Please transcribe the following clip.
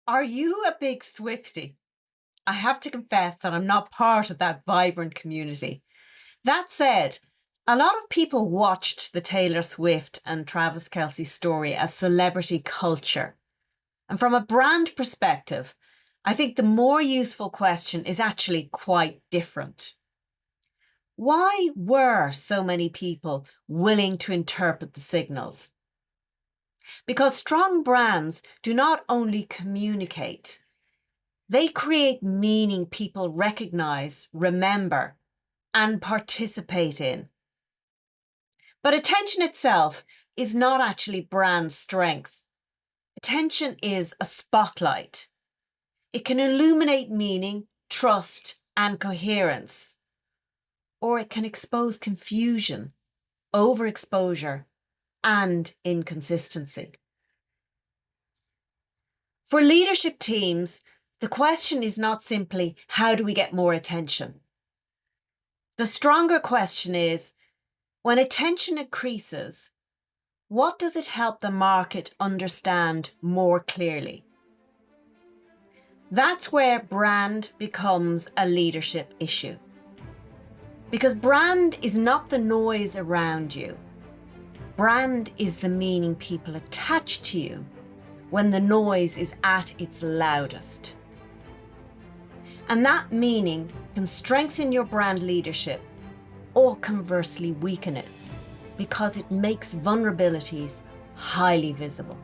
Are you a big Swiftie? I have to confess that I'm not part of that vibrant community. That said, a lot of people watched the Taylor Swift and Travis Kelce story as celebrity culture. And from a brand perspective, I think the more useful question is actually quite different. Why were so many people willing to interpret the signals? Because strong brands do not only communicate, they create meaning people recognize, remember, and participate in. But attention itself is not actually brand strength. Attention is a spotlight. It can illuminate meaning, trust, and coherence. Or it can expose confusion, overexposure, and inconsistency. For leadership teams, the question is not simply, how do we get more attention? The stronger question is, when attention increases, what does it help the market understand more clearly? That's where brand becomes a leadership issue. Because brand is not the noise around you. Brand is the meaning people attach to you when the noise is at its loudest. And that meaning can strengthen your brand leadership or conversely weaken it because it makes vulnerabilities highly visible.